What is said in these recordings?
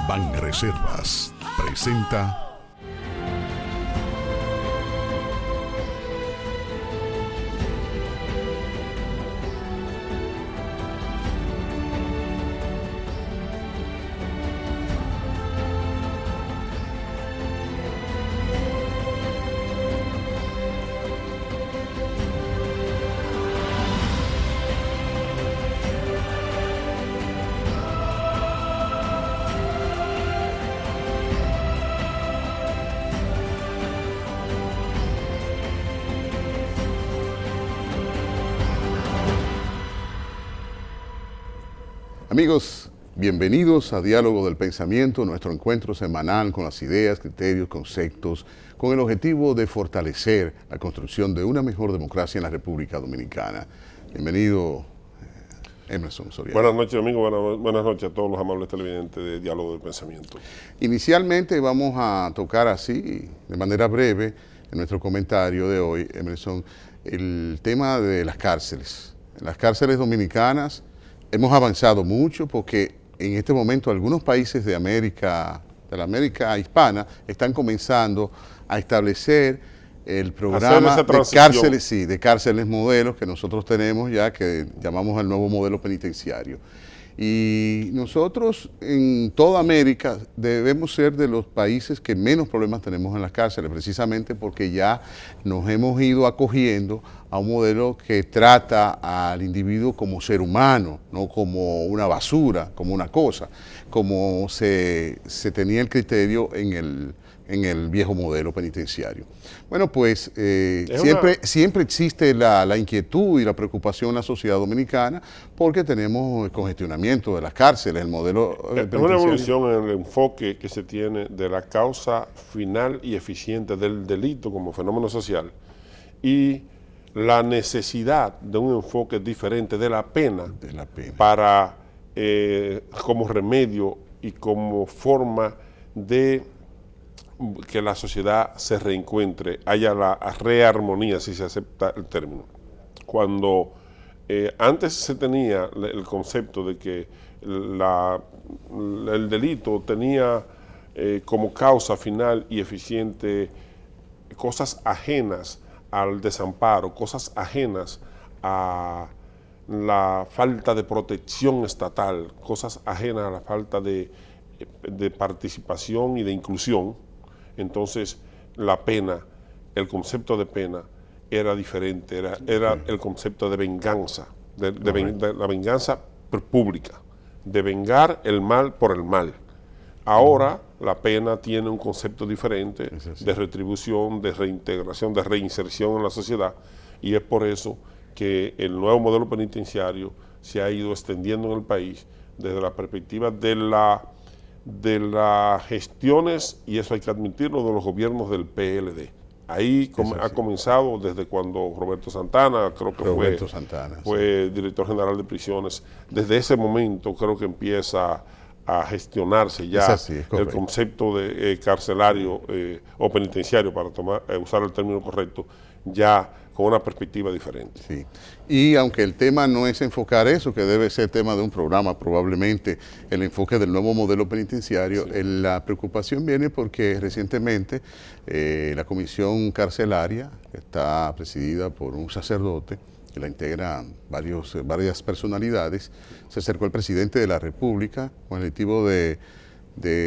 Banreservas presenta Amigos, bienvenidos a Diálogo del Pensamiento, nuestro encuentro semanal con las ideas, criterios, conceptos, con el objetivo de fortalecer la construcción de una mejor democracia en la República Dominicana. Bienvenido, Emerson Soriano. Buenas noches, amigos. Buenas noches a todos los amables televidentes de Diálogo del Pensamiento. Inicialmente vamos a tocar así, de manera breve, en nuestro comentario de hoy, Emerson, el tema de las cárceles. En las cárceles dominicanas hemos avanzado mucho porque en este momento algunos países de la América hispana están comenzando a establecer el programa de cárceles modelos que nosotros tenemos ya, que llamamos el nuevo modelo penitenciario. Y nosotros en toda América debemos ser de los países que menos problemas tenemos en las cárceles, precisamente porque ya nos hemos ido acogiendo a un modelo que trata al individuo como ser humano, no como una basura, como una cosa, como se tenía el criterio en el viejo modelo penitenciario. Bueno, pues siempre existe la inquietud y la preocupación en la sociedad dominicana porque tenemos el congestionamiento de las cárceles, el modelo penitenciario. Es una evolución en el enfoque que se tiene de la causa final y eficiente del delito como fenómeno social y la necesidad de un enfoque diferente de la pena, para como remedio y como forma de que la sociedad se reencuentre, haya la rearmonía, si se acepta el término. Cuando antes se tenía el concepto de que el delito tenía como causa final y eficiente cosas ajenas al desamparo, cosas ajenas a la falta de protección estatal, cosas ajenas a la falta de participación y de inclusión, entonces la pena, el concepto de pena era diferente, era el concepto de venganza, de la venganza pública, de vengar el mal por el mal. Ahora la pena tiene un concepto diferente de retribución, de reintegración, de reinserción en la sociedad, y es por eso que el nuevo modelo penitenciario se ha ido extendiendo en el país desde la perspectiva de las gestiones, y eso hay que admitirlo, de los gobiernos del PLD. Ahí ha comenzado desde cuando Roberto Santana, creo que fue director general de prisiones. Desde ese momento creo que empieza a gestionarse ya el concepto de carcelario o penitenciario, para usar el término correcto, ya con una perspectiva diferente. Sí. Y aunque el tema no es enfocar eso, que debe ser tema de un programa, probablemente el enfoque del nuevo modelo penitenciario, la preocupación viene porque recientemente la comisión carcelaria, que está presidida por un sacerdote, que la integran varias personalidades, se acercó al presidente de la República con el objetivo de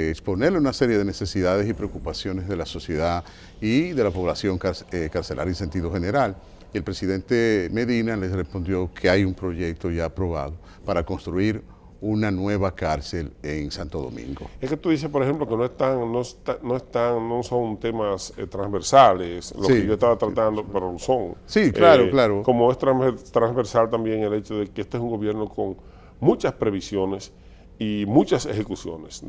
exponerle una serie de necesidades y preocupaciones de la sociedad y de la población carcelaria en sentido general. Y el presidente Medina les respondió que hay un proyecto ya aprobado para construir una nueva cárcel en Santo Domingo. Es que tú dices, por ejemplo, que no son temas transversales, lo que yo estaba tratando, pero lo son. Sí, claro. Como es transversal también el hecho de que este es un gobierno con muchas previsiones y muchas ejecuciones.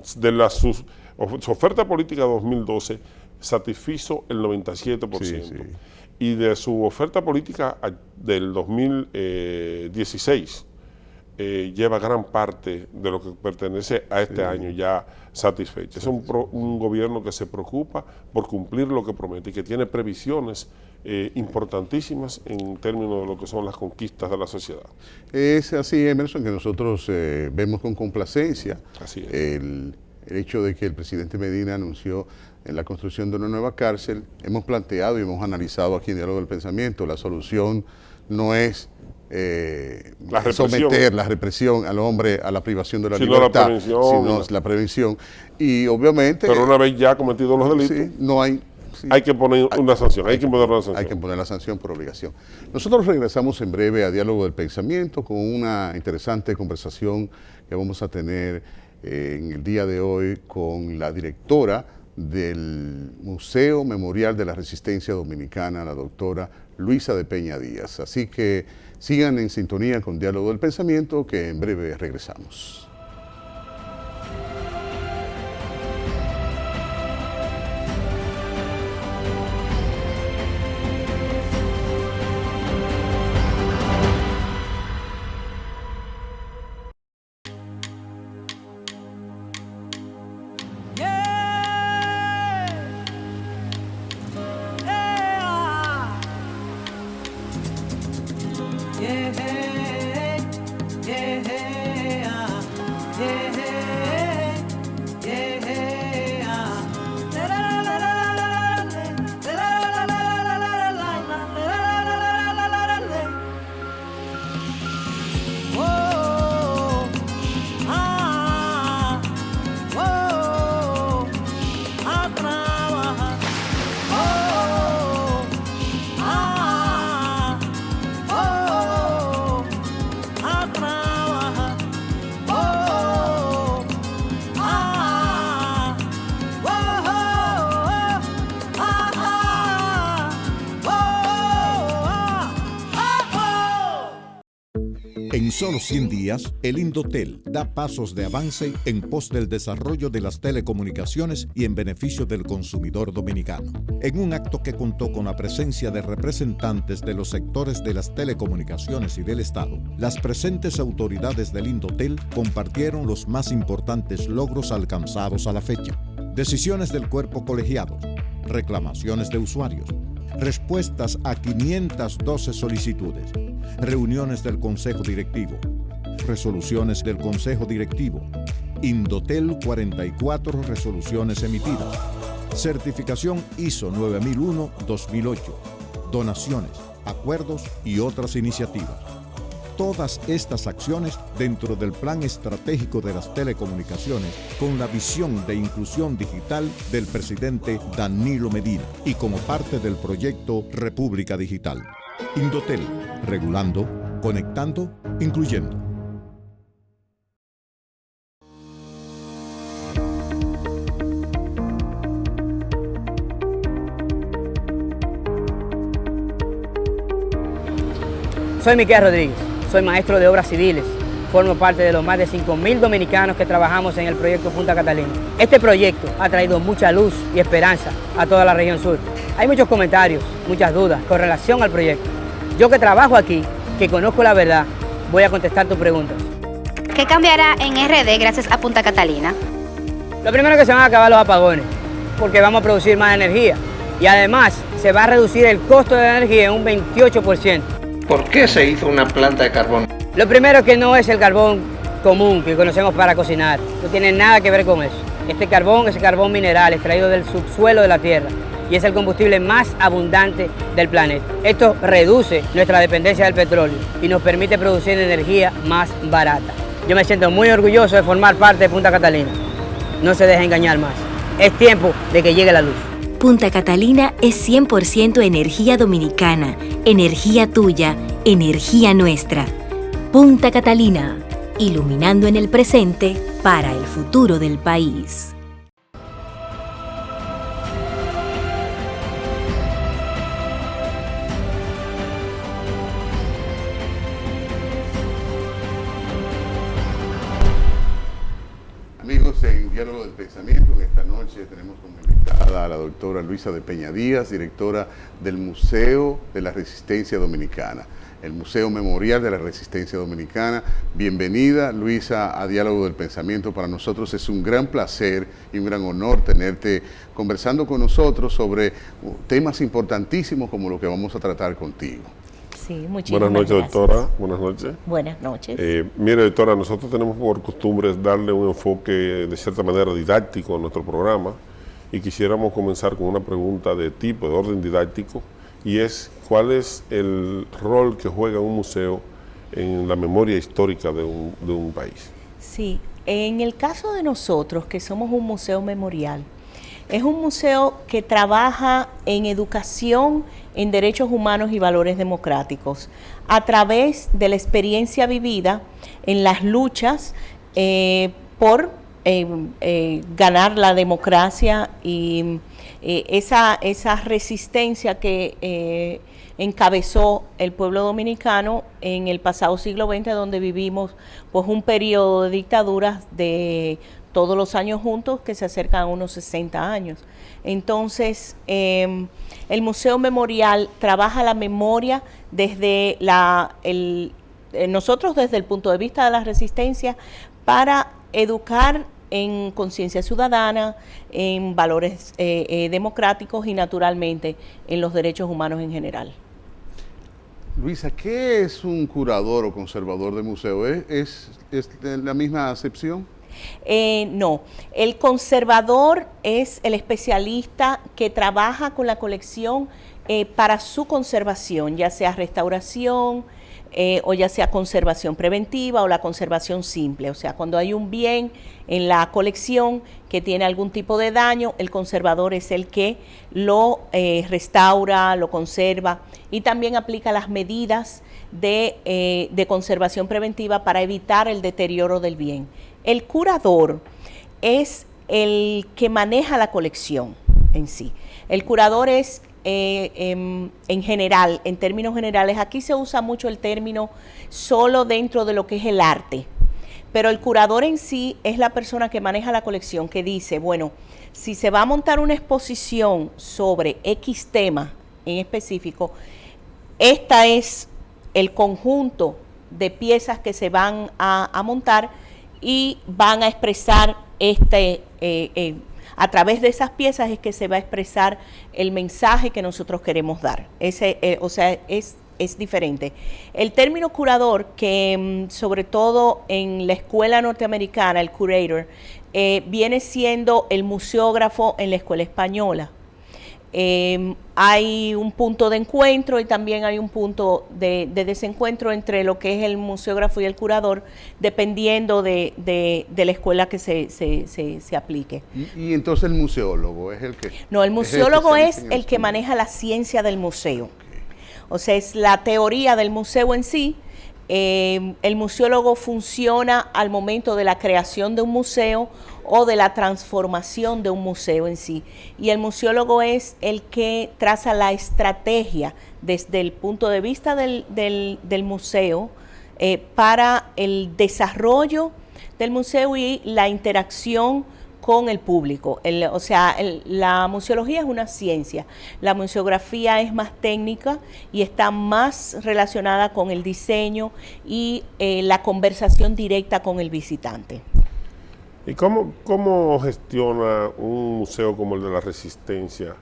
Su oferta política 2012 satisfizo el 97%. Y de su oferta política del 2016, lleva gran parte de lo que pertenece a este año ya satisfecha. Es un gobierno que se preocupa por cumplir lo que promete y que tiene previsiones importantísimas en términos de lo que son las conquistas de la sociedad. Es así, Emerson, que nosotros vemos con complacencia el hecho de que el presidente Medina anunció en la construcción de una nueva cárcel. Hemos planteado y hemos analizado aquí en Diálogo del Pensamiento, la solución no es someter la represión al hombre a la privación de la libertad, sino la prevención. Y obviamente... Pero una vez ya cometidos los delitos, sí, no hay... Sí, hay que poner una sanción, hay que poner una sanción. Hay que poner la sanción por obligación. Nosotros regresamos en breve a Diálogo del Pensamiento con una interesante conversación que vamos a tener en el día de hoy con la directora del Museo Memorial de la Resistencia Dominicana, la doctora Luisa de Peña Díaz. Así que sigan en sintonía con Diálogo del Pensamiento, que en breve regresamos. En solo 100 días, el Indotel da pasos de avance en pos del desarrollo de las telecomunicaciones y en beneficio del consumidor dominicano. En un acto que contó con la presencia de representantes de los sectores de las telecomunicaciones y del Estado, las presentes autoridades del Indotel compartieron los más importantes logros alcanzados a la fecha. Decisiones del cuerpo colegiado, reclamaciones de usuarios, respuestas a 512 solicitudes, reuniones del Consejo Directivo, resoluciones del Consejo Directivo, Indotel 44 resoluciones emitidas, certificación ISO 9001-2008, donaciones, acuerdos y otras iniciativas. Todas estas acciones dentro del Plan Estratégico de las Telecomunicaciones con la visión de inclusión digital del presidente Danilo Medina y como parte del proyecto República Digital. Indotel, regulando, conectando, incluyendo. Soy Miquel Rodríguez, soy maestro de obras civiles. Formo parte de los más de 5.000 dominicanos que trabajamos en el proyecto Punta Catalina. Este proyecto ha traído mucha luz y esperanza a toda la región sur. Hay muchos comentarios, muchas dudas con relación al proyecto. Yo que trabajo aquí, que conozco la verdad, voy a contestar tus preguntas. ¿Qué cambiará en RD gracias a Punta Catalina? Lo primero es que se van a acabar los apagones, porque vamos a producir más energía. Y además, se va a reducir el costo de la energía en un 28%. ¿Por qué se hizo una planta de carbón? Lo primero es que no es el carbón común que conocemos para cocinar. No tiene nada que ver con eso. Este carbón es el carbón mineral extraído del subsuelo de la Tierra y es el combustible más abundante del planeta. Esto reduce nuestra dependencia del petróleo y nos permite producir energía más barata. Yo me siento muy orgulloso de formar parte de Punta Catalina. No se deje engañar más. Es tiempo de que llegue la luz. Punta Catalina es 100% energía dominicana, energía tuya, energía nuestra. Punta Catalina, iluminando en el presente para el futuro del país. Amigos, en Diálogo del Pensamiento, en esta noche tenemos como invitada a la doctora Luisa de Peña Díaz, directora del Museo de la Resistencia Dominicana, el Museo Memorial de la Resistencia Dominicana. Bienvenida, Luisa, a Diálogo del Pensamiento. Para nosotros es un gran placer y un gran honor tenerte conversando con nosotros sobre temas importantísimos como lo que vamos a tratar contigo. Sí, muchísimas Buenas noches, gracias. doctora. Buenas noches. Buenas noches. Mire, doctora, nosotros tenemos por costumbre darle un enfoque de cierta manera didáctico a nuestro programa y quisiéramos comenzar con una pregunta de tipo, de orden didáctico, y es, ¿cuál es el rol que juega un museo en la memoria histórica de un país? Sí, en el caso de nosotros, que somos un museo memorial, es un museo que trabaja en educación en derechos humanos y valores democráticos a través de la experiencia vivida en las luchas por ganar la democracia y esa resistencia que encabezó el pueblo dominicano en el pasado siglo XX, donde vivimos pues un periodo de dictaduras de todos los años juntos que se acercan a unos 60 años. Entonces, el Museo Memorial trabaja la memoria desde nosotros desde el punto de vista de la resistencia para educar en conciencia ciudadana, en valores democráticos y naturalmente en los derechos humanos en general. Luisa, ¿qué es un curador o conservador de museo? ¿Es la misma acepción? No, el conservador es el especialista que trabaja con la colección para su conservación, ya sea restauración o ya sea conservación preventiva o la conservación simple. O sea, cuando hay un bien en la colección que tiene algún tipo de daño, el conservador es el que lo restaura, lo conserva y también aplica las medidas de conservación preventiva para evitar el deterioro del bien. El curador es el que maneja la colección en sí. El curador es, en general, en términos generales, aquí se usa mucho el término solo dentro de lo que es el arte, pero el curador en sí es la persona que maneja la colección, que dice, bueno, si se va a montar una exposición sobre X tema en específico, esta es el conjunto de piezas que se van a montar y van a expresar a través de esas piezas es que se va a expresar el mensaje que nosotros queremos dar. O sea, es diferente. El término curador, que sobre todo en la escuela norteamericana, el curator, viene siendo el museógrafo en la escuela española. Hay un punto de encuentro y también hay un punto de desencuentro entre lo que es el museógrafo y el curador, dependiendo de la escuela que se aplique. ¿Y entonces el museólogo es el que...? No, el museólogo es el que maneja la ciencia del museo. Okay. O sea, es la teoría del museo en sí. El museólogo funciona al momento de la creación de un museo o de la transformación de un museo en sí. Y el museólogo es el que traza la estrategia desde el punto de vista del museo para el desarrollo del museo y la interacción con el público. La museología es una ciencia, la museografía es más técnica y está más relacionada con el diseño y la conversación directa con el visitante. ¿Y cómo gestiona un museo como el de la Resistencia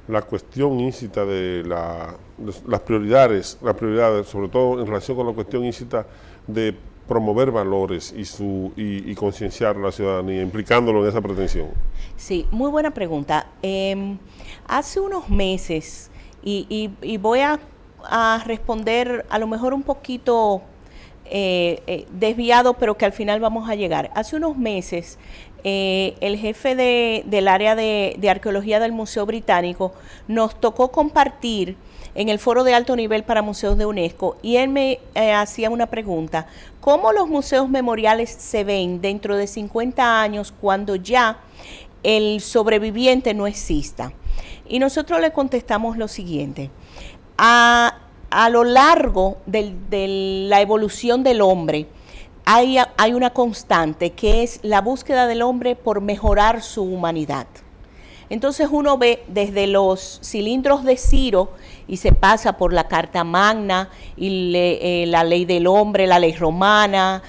la cuestión íncita de las prioridades, sobre todo en relación con la cuestión íncita de promover valores y concienciar a la ciudadanía, implicándolo en esa pretensión? Sí, muy buena pregunta. Hace unos meses, y voy a responder a lo mejor un poquito desviado, pero que al final vamos a llegar. Hace unos meses, el jefe del área de arqueología del Museo Británico nos tocó compartir en el foro de alto nivel para museos de UNESCO, y él me hacía una pregunta: ¿cómo los museos memoriales se ven dentro de 50 años cuando ya el sobreviviente no exista? Y nosotros le contestamos lo siguiente: a lo largo de la evolución del hombre, hay una constante, que es la búsqueda del hombre por mejorar su humanidad. Entonces uno ve desde los cilindros de Ciro y se pasa por la Carta Magna y la ley del hombre, la ley romana,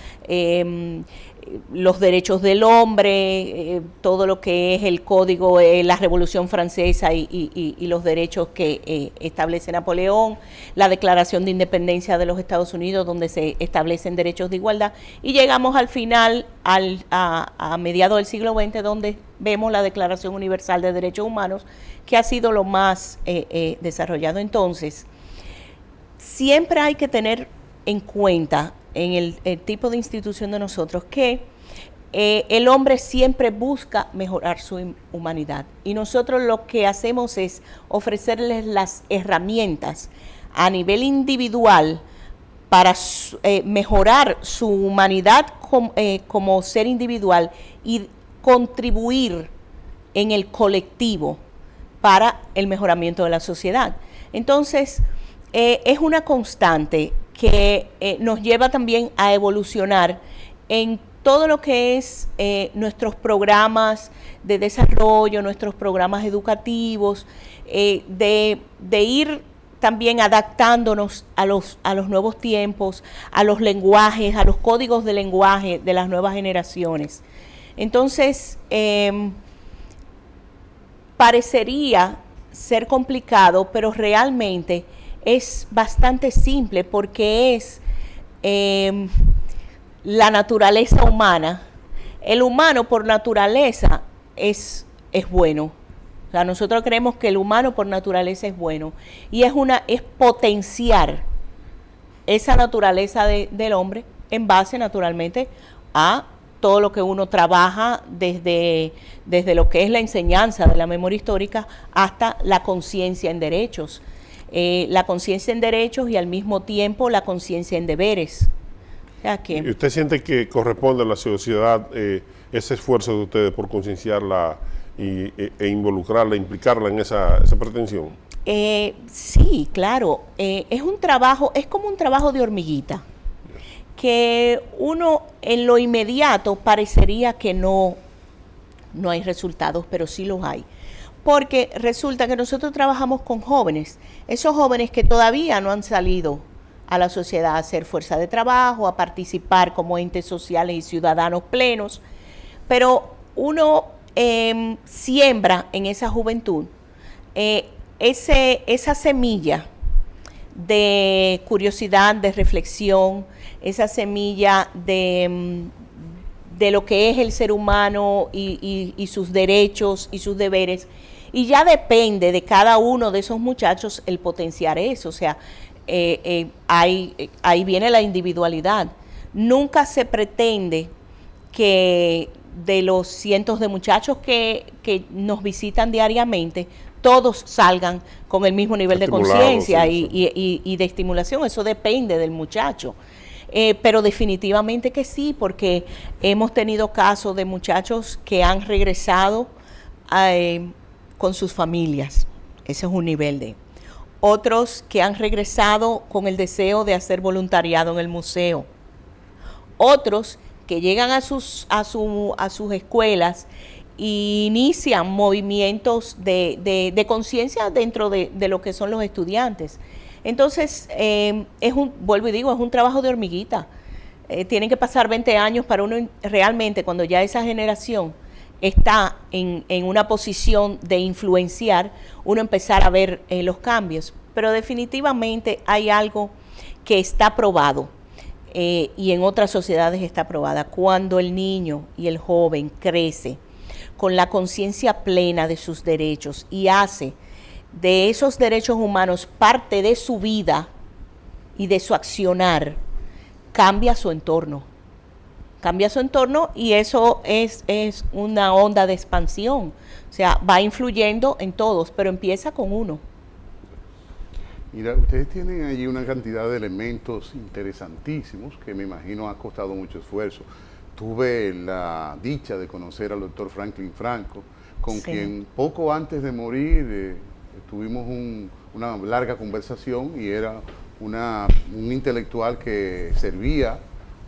los derechos del hombre, todo lo que es el código, la Revolución Francesa y los derechos que establece Napoleón, la Declaración de Independencia de los Estados Unidos, donde se establecen derechos de igualdad, y llegamos al final, a mediados del siglo XX, donde vemos la Declaración Universal de Derechos Humanos, que ha sido lo más desarrollado. Entonces, siempre hay que tener en cuenta en el tipo de institución de nosotros que el hombre siempre busca mejorar su humanidad, y nosotros lo que hacemos es ofrecerles las herramientas a nivel individual para mejorar su humanidad como ser individual y contribuir en el colectivo para el mejoramiento de la sociedad. Entonces, es una constante que nos lleva también a evolucionar en todo lo que es nuestros programas de desarrollo, nuestros programas educativos, de ir también adaptándonos a los nuevos tiempos, a los lenguajes, a los códigos de lenguaje de las nuevas generaciones. Entonces, parecería ser complicado, pero realmente es bastante simple, porque es la naturaleza humana. El humano por naturaleza es bueno. O sea, nosotros creemos que el humano por naturaleza es bueno, y es potenciar esa naturaleza del hombre en base naturalmente a todo lo que uno trabaja desde lo que es la enseñanza de la memoria histórica hasta la conciencia en derechos. La conciencia en derechos y al mismo tiempo la conciencia en deberes. ¿Y usted siente que corresponde a la sociedad ese esfuerzo de ustedes por concienciarla e involucrarla, implicarla en esa pretensión? Sí, claro. Es un trabajo, es como un trabajo de hormiguita, que uno en lo inmediato parecería que no hay resultados, pero sí los hay. Porque resulta que nosotros trabajamos con jóvenes, esos jóvenes que todavía no han salido a la sociedad a hacer fuerza de trabajo, a participar como entes sociales y ciudadanos plenos, pero uno siembra en esa juventud esa semilla de curiosidad, de reflexión, esa semilla de lo que es el ser humano y sus derechos y sus deberes. Y ya depende de cada uno de esos muchachos el potenciar eso. O sea, ahí viene la individualidad. Nunca se pretende que de los cientos de muchachos que nos visitan diariamente, todos salgan con el mismo nivel de conciencia y de estimulación. Eso depende del muchacho. Pero definitivamente que sí, porque hemos tenido casos de muchachos que han regresado con sus familias. Ese es un nivel de... Otros que han regresado con el deseo de hacer voluntariado en el museo. Otros que llegan a sus escuelas e inician movimientos de conciencia dentro de lo que son los estudiantes. Entonces, vuelvo y digo, es un trabajo de hormiguita. Tienen que pasar 20 años para uno realmente, cuando ya esa generación está en una posición de influenciar, uno empezar a ver los cambios. Pero definitivamente hay algo que está probado, y en otras sociedades está probada. Cuando el niño y el joven crece con la conciencia plena de sus derechos y hace de esos derechos humanos parte de su vida y de su accionar, cambia su entorno. Cambia su entorno, y eso es una onda de expansión. O sea, va influyendo en todos, pero empieza con uno. Mira, ustedes tienen allí una cantidad de elementos interesantísimos que me imagino ha costado mucho esfuerzo. Tuve la dicha de conocer al doctor Franklin Franco, con quien poco antes de morir tuvimos una larga conversación, y era un intelectual que servía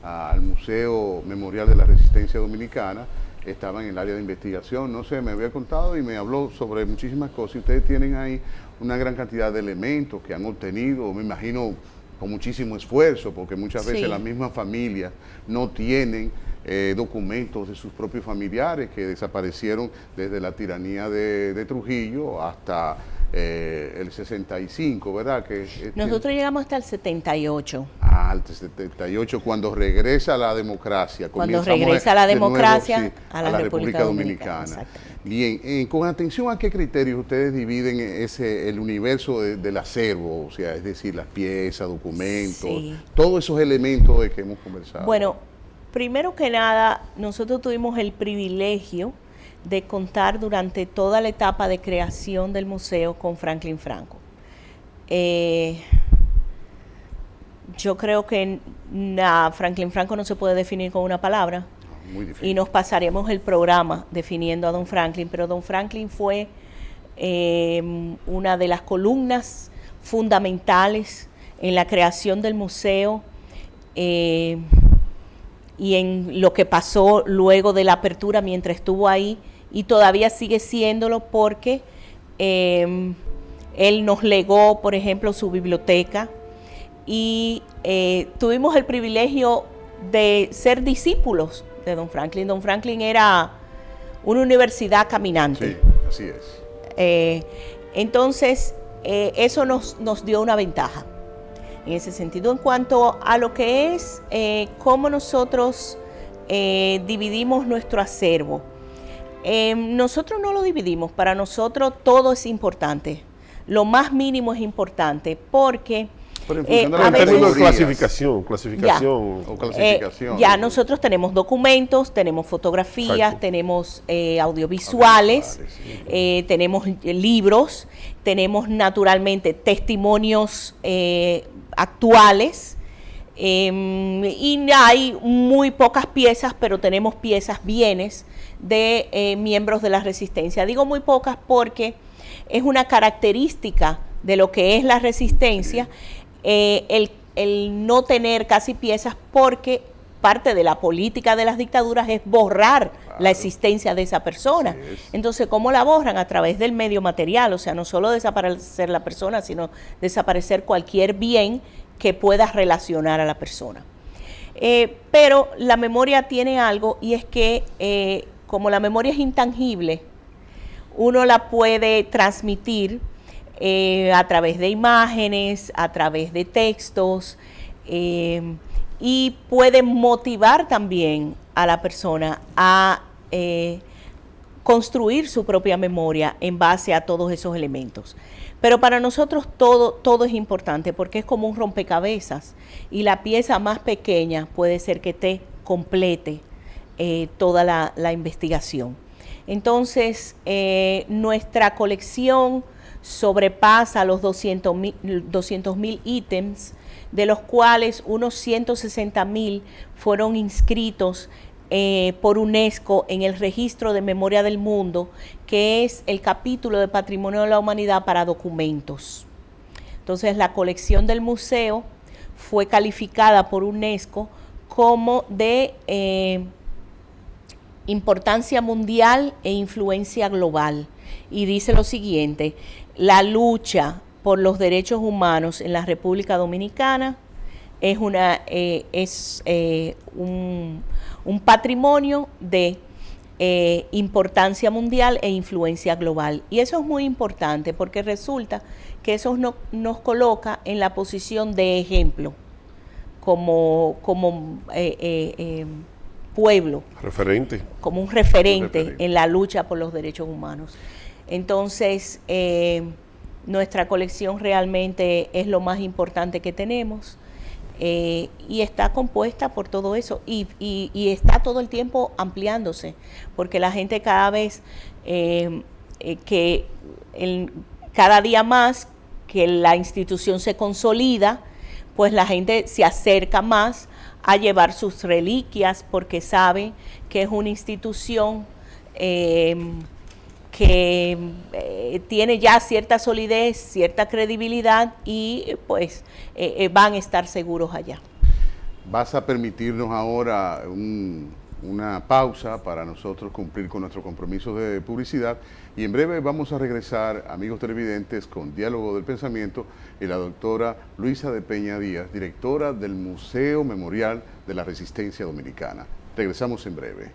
al Museo Memorial de la Resistencia Dominicana, estaba en el área de investigación, no sé, me había contado y me habló sobre muchísimas cosas. Y ustedes tienen ahí una gran cantidad de elementos que han obtenido, me imagino con muchísimo esfuerzo, porque muchas veces Sí. las mismas familias no tienen documentos de sus propios familiares que desaparecieron desde la tiranía de Trujillo hasta el 65, ¿verdad? Nosotros llegamos hasta el 78. Al 78, cuando regresa la democracia. Cuando comenzamos regresa la de nuevo, democracia sí, a la República Dominicana. Exactamente. Bien, con atención a qué criterios ustedes dividen el universo del acervo, o sea, es decir, las piezas, documentos, Sí. todos esos elementos de que hemos conversado. Bueno, primero que nada, nosotros tuvimos el privilegio de contar durante toda la etapa de creación del museo con Franklin Franco. Yo creo que Franklin Franco no se puede definir con una palabra. Muy difícil. Y nos pasaremos el programa definiendo a don Franklin, pero don Franklin fue una de las columnas fundamentales en la creación del museo y en lo que pasó luego de la apertura mientras estuvo ahí, y todavía sigue siéndolo porque él nos legó, por ejemplo, su biblioteca, y tuvimos el privilegio de ser discípulos de don Franklin. Don Franklin era una universidad caminante. Sí, así es. Entonces, eso nos dio una ventaja en ese sentido. En cuanto a lo que es cómo nosotros dividimos nuestro acervo, nosotros no lo dividimos. Para nosotros todo es importante. Lo más mínimo es importante porque Pero en función de las En términos de categorías. clasificación. O clasificación. ya nosotros tenemos documentos, tenemos fotografías, Exacto. tenemos audiovisuales, Audiovisuales, tenemos libros, tenemos naturalmente testimonios actuales, y hay muy pocas piezas, pero tenemos piezas, bienes de miembros de la resistencia. Digo muy pocas porque es una característica de lo que es la resistencia, el no tener casi piezas, porque parte de la política de las dictaduras es borrar la existencia de esa persona. Entonces, ¿cómo la borran? A través del medio material, o sea, no solo desaparecer la persona, sino desaparecer cualquier bien que pueda relacionar a la persona. Pero la memoria tiene algo, y es que como la memoria es intangible, uno la puede transmitir a través de imágenes, a través de textos, y puede motivar también a la persona a construir su propia memoria en base a todos esos elementos. Pero para nosotros todo es importante, porque es como un rompecabezas, y la pieza más pequeña puede ser que te complete toda la investigación. Entonces, nuestra colección sobrepasa los 200.000 ítems, de los cuales unos 160.000 fueron inscritos por UNESCO en el Registro de Memoria del Mundo, que es el capítulo de Patrimonio de la Humanidad para documentos. Entonces, la colección del museo fue calificada por UNESCO como de importancia mundial e influencia global. Y dice lo siguiente: la lucha por los derechos humanos en la República Dominicana es un patrimonio de importancia mundial e influencia global. Y eso es muy importante, porque resulta que eso nos coloca en la posición de ejemplo como pueblo, Referente. como un referente en la lucha por los derechos humanos. Entonces, nuestra colección realmente es lo más importante que tenemos, y está compuesta por todo eso, y está todo el tiempo ampliándose, porque la gente cada vez, cada día más que la institución se consolida, pues la gente se acerca más a llevar sus reliquias, porque sabe que es una institución que tiene ya cierta solidez, cierta credibilidad, y pues van a estar seguros allá. Vas a permitirnos ahora un una pausa para nosotros cumplir con nuestro compromiso de publicidad y en breve vamos a regresar, amigos televidentes, con Diálogo del Pensamiento y la doctora Luisa de Peña Díaz, directora del Museo Memorial de la Resistencia Dominicana. Regresamos en breve.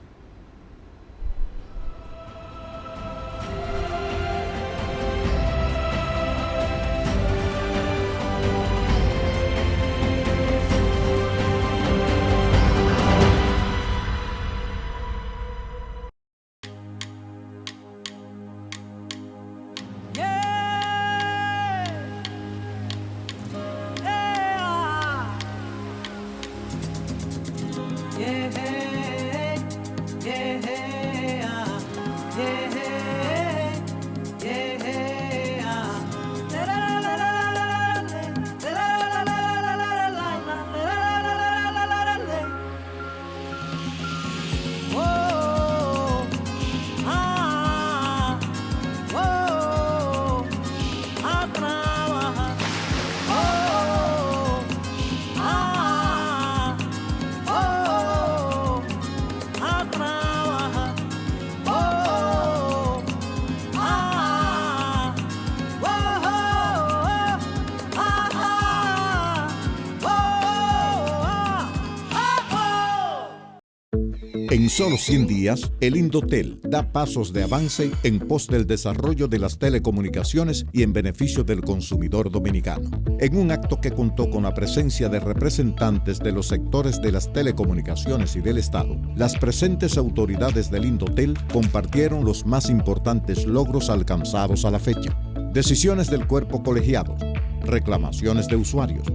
En solo 100 días, el Indotel da pasos de avance en pos del desarrollo de las telecomunicaciones y en beneficio del consumidor dominicano. En un acto que contó con la presencia de representantes de los sectores de las telecomunicaciones y del Estado, las presentes autoridades del Indotel compartieron los más importantes logros alcanzados a la fecha. Decisiones del cuerpo colegiado, reclamaciones de usuarios,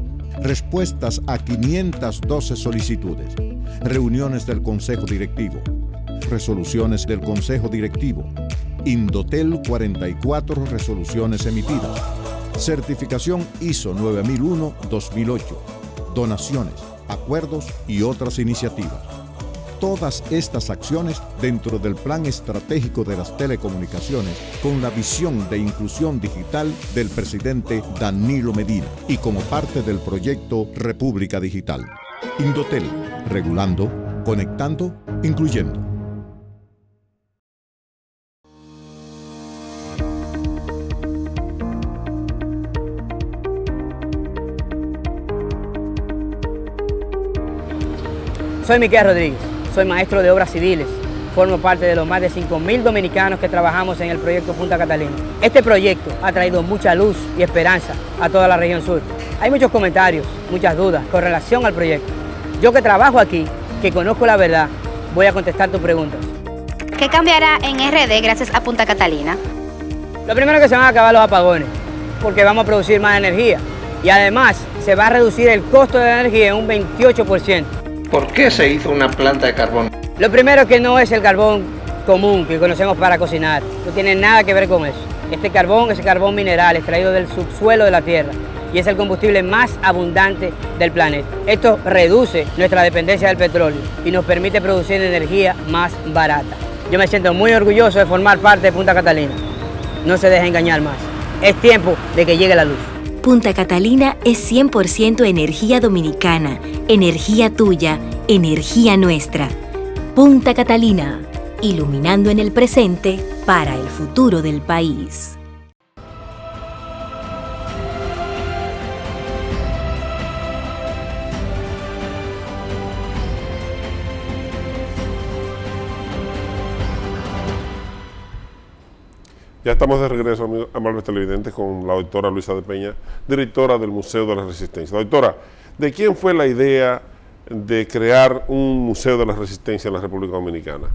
respuestas a 512 solicitudes, reuniones del Consejo Directivo, resoluciones del Consejo Directivo, Indotel 44 resoluciones emitidas, certificación ISO 9001-2008, donaciones, acuerdos y otras iniciativas. Todas estas acciones dentro del Plan Estratégico de las Telecomunicaciones con la visión de inclusión digital del presidente Danilo Medina y como parte del proyecto República Digital. Indotel, regulando, conectando, incluyendo. Soy Miquel Rodríguez, soy maestro de obras civiles. Formo parte de los más de 5.000 dominicanos que trabajamos en el proyecto Punta Catalina. Este proyecto ha traído mucha luz y esperanza a toda la región sur. Hay muchos comentarios, muchas dudas con relación al proyecto. Yo que trabajo aquí, que conozco la verdad, voy a contestar tus preguntas. ¿Qué cambiará en RD gracias a Punta Catalina? Lo primero que se van a acabar los apagones, porque vamos a producir más energía. Y además se va a reducir el costo de la energía en un 28%. ¿Por qué se hizo una planta de carbón? Lo primero que no es el carbón común que conocemos para cocinar. No tiene nada que ver con eso. Este carbón es carbón mineral extraído del subsuelo de la Tierra y es el combustible más abundante del planeta. Esto reduce nuestra dependencia del petróleo y nos permite producir energía más barata. Yo me siento muy orgulloso de formar parte de Punta Catalina. No se deje engañar más. Es tiempo de que llegue la luz. Punta Catalina es 100% energía dominicana, energía tuya, energía nuestra. Punta Catalina, iluminando en el presente para el futuro del país. Ya estamos de regreso, amigos, amables televidentes, con la doctora Luisa de Peña, directora del Museo de la Resistencia. Doctora, ¿de quién fue la idea de crear un Museo de la Resistencia en la República Dominicana?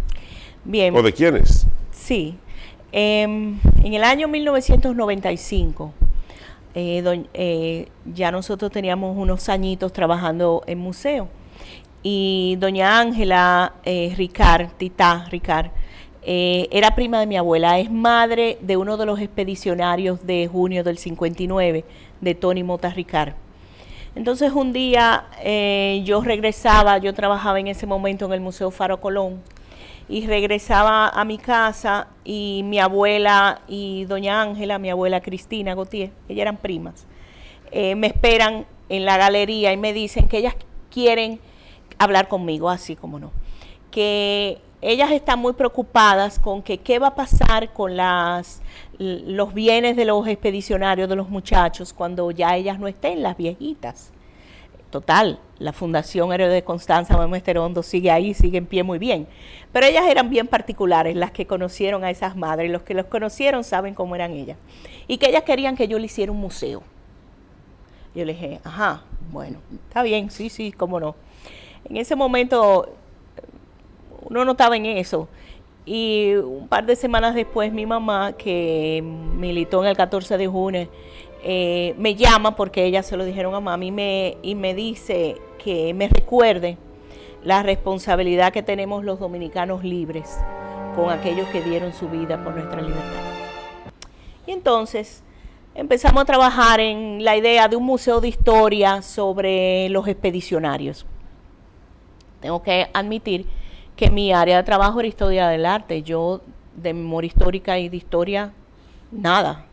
Bien. ¿O de quiénes? Sí. En el año 1995, ya nosotros teníamos unos añitos trabajando en museo. Y doña Ángela Titá Ricard, era prima de mi abuela, es madre de uno de los expedicionarios de junio del 59, de Tony Mota Ricard. Entonces un día yo trabajaba en ese momento en el Museo Faro Colón, y regresaba a mi casa y mi abuela y doña Ángela, mi abuela Cristina Gautier, ellas eran primas, me esperan en la galería y me dicen que ellas quieren hablar conmigo, así como no. que ellas están muy preocupadas con que qué va a pasar con los bienes de los expedicionarios, de los muchachos, cuando ya ellas no estén, las viejitas. Total, la Fundación Héroe de Constanza Maestre Hondo sigue ahí, sigue en pie muy bien. Pero ellas eran bien particulares, las que conocieron a esas madres. Los que los conocieron saben cómo eran ellas. Y que ellas querían que yo le hiciera un museo. Yo le dije, ajá, bueno, está bien, sí, cómo no. En ese momento uno no estaba en eso. Y un par de semanas después mi mamá, que militó en el 14 de junio, me llama porque ellas se lo dijeron a mami y me dice que me recuerde la responsabilidad que tenemos los dominicanos libres con aquellos que dieron su vida por nuestra libertad. Y entonces empezamos a trabajar en la idea de un museo de historia sobre los expedicionarios. Tengo que admitir que mi área de trabajo era historia del arte. Yo de memoria histórica y de historia, nada.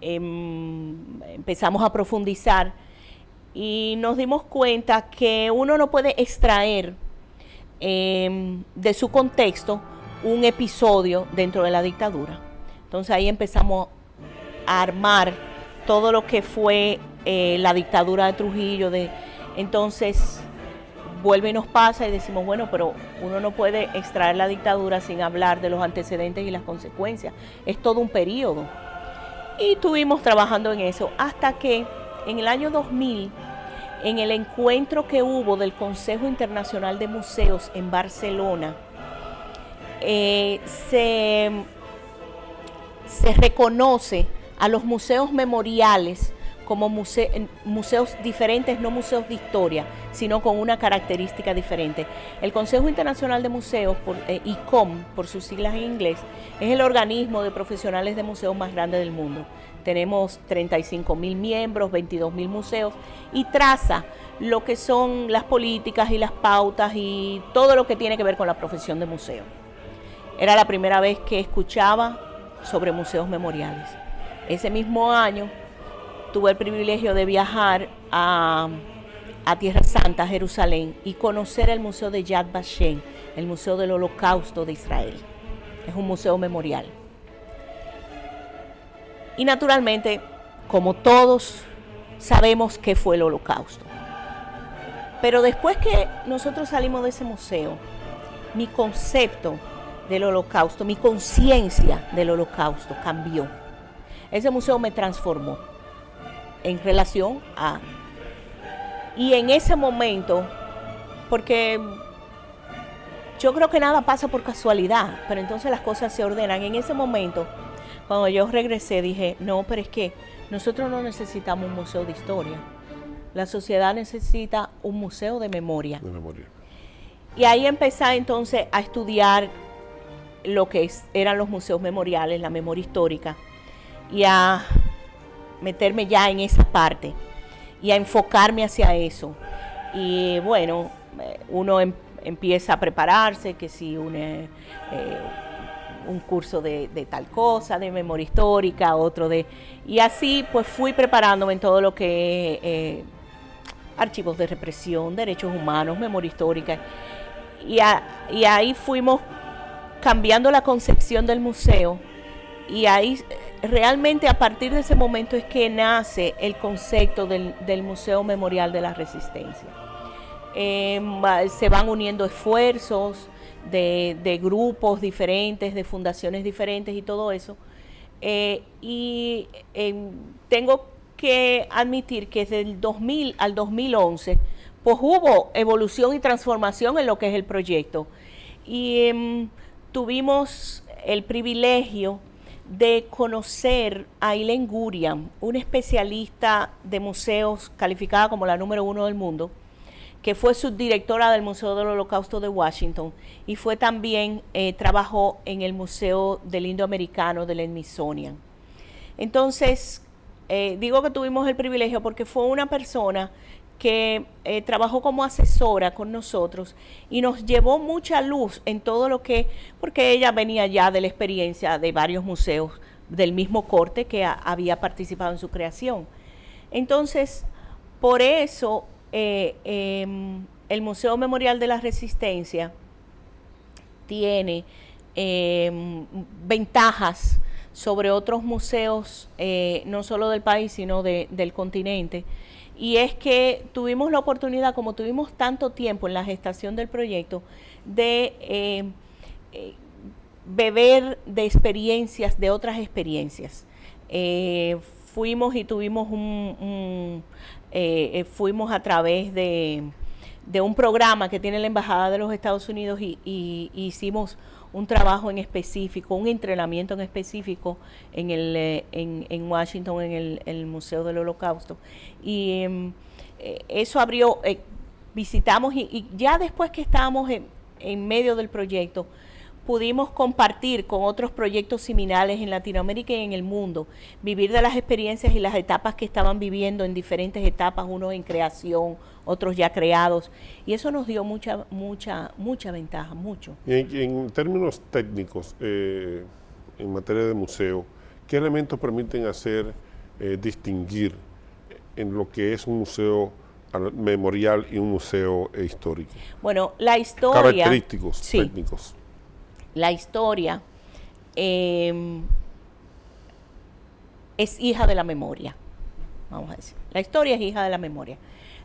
Empezamos a profundizar y nos dimos cuenta que uno no puede extraer de su contexto un episodio dentro de la dictadura. Entonces ahí empezamos a armar todo lo que fue la dictadura de Trujillo. Entonces vuelve y nos pasa y decimos, bueno, pero uno no puede extraer la dictadura sin hablar de los antecedentes y las consecuencias. Es todo un periodo. Y estuvimos trabajando en eso hasta que en el año 2000, en el encuentro que hubo del Consejo Internacional de Museos en Barcelona, se reconoce a los museos memoriales como museos diferentes, no museos de historia, sino con una característica diferente. El Consejo Internacional de Museos, ICOM, por sus siglas en inglés, es el organismo de profesionales de museos más grande del mundo. Tenemos 35.000 miembros, 22.000 museos, y traza lo que son las políticas y las pautas y todo lo que tiene que ver con la profesión de museo. Era la primera vez que escuchaba sobre museos memoriales. Ese mismo año tuve el privilegio de viajar a Tierra Santa, Jerusalén, y conocer el Museo de Yad Vashem, el Museo del Holocausto de Israel. Es un museo memorial. Y naturalmente, como todos sabemos qué fue el Holocausto. Pero después que nosotros salimos de ese museo, mi concepto del Holocausto, mi conciencia del Holocausto cambió. Ese museo me transformó en relación a... Y en ese momento, porque yo creo que nada pasa por casualidad, pero entonces las cosas se ordenan. En ese momento, cuando yo regresé, dije, no, pero es que nosotros no necesitamos un museo de historia. La sociedad necesita un museo de memoria. De memoria. Y ahí empecé entonces a estudiar lo que eran los museos memoriales, la memoria histórica, y a meterme ya en esa parte y a enfocarme hacia eso. Y bueno, uno empieza a prepararse, que si un curso de tal cosa, de memoria histórica, otro de... Y así pues fui preparándome en todo lo que archivos de represión, derechos humanos, memoria histórica. Y ahí fuimos cambiando la concepción del museo, y ahí realmente a partir de ese momento es que nace el concepto del Museo Memorial de la Resistencia. Se van uniendo esfuerzos de grupos diferentes, de fundaciones diferentes y todo eso. Tengo que admitir que desde el 2000 al 2011 pues hubo evolución y transformación en lo que es el proyecto. Y tuvimos el privilegio de conocer a Eileen Gurian, una especialista de museos calificada como la número 1 del mundo, que fue subdirectora del Museo del Holocausto de Washington y fue también, trabajó en el Museo del Indoamericano del Smithsonian. Entonces, digo que tuvimos el privilegio porque fue una persona que trabajó como asesora con nosotros y nos llevó mucha luz en todo lo que, porque ella venía ya de la experiencia de varios museos del mismo corte que había participado en su creación. Entonces, por eso el el Museo Memorial de la Resistencia tiene ventajas sobre otros museos, no solo del país, sino del continente. Y es que tuvimos la oportunidad, como tuvimos tanto tiempo en la gestación del proyecto, de beber de experiencias, de otras experiencias. Fuimos y tuvimos fuimos a través de un programa que tiene la Embajada de los Estados Unidos y hicimos un trabajo en específico, un entrenamiento en específico en Washington, en el Museo del Holocausto. Y eso abrió, visitamos y ya después que estábamos en medio del proyecto, pudimos compartir con otros proyectos similares en Latinoamérica y en el mundo, vivir de las experiencias y las etapas que estaban viviendo en diferentes etapas, unos en creación, otros ya creados, y eso nos dio mucha ventaja, mucho. Y en términos técnicos, en materia de museo, ¿qué elementos permiten distinguir en lo que es un museo memorial y un museo histórico? Bueno, la historia... Característicos técnicos. La historia es hija de la memoria, vamos a decir. La historia es hija de la memoria.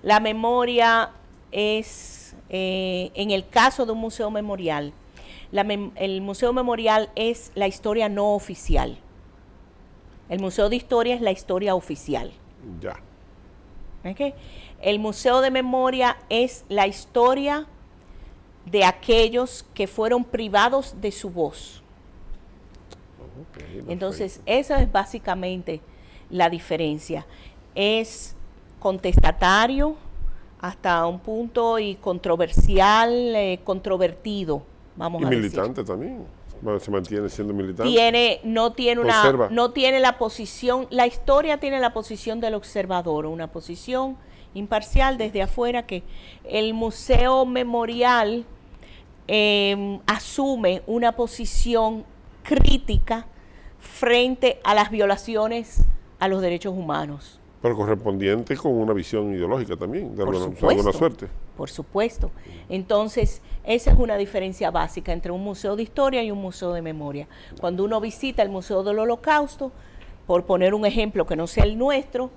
La memoria es, en el caso de un museo memorial, el museo memorial es la historia no oficial. El museo de historia es la historia oficial. Ya. ¿Okay? El museo de memoria es la historia de aquellos que fueron privados de su voz. Okay, entonces, esa es básicamente la diferencia. Es contestatario hasta un punto y controversial, controvertido, vamos a decir. Y militante también, se mantiene siendo militante. No tiene la posición, la historia tiene la posición del observador, una posición imparcial desde afuera, que el museo memorial asume una posición crítica frente a las violaciones a los derechos humanos. Pero correspondiente con una visión ideológica también, de alguna suerte. Por supuesto. Entonces, esa es una diferencia básica entre un museo de historia y un museo de memoria. Cuando uno visita el Museo del Holocausto, por poner un ejemplo que no sea el nuestro,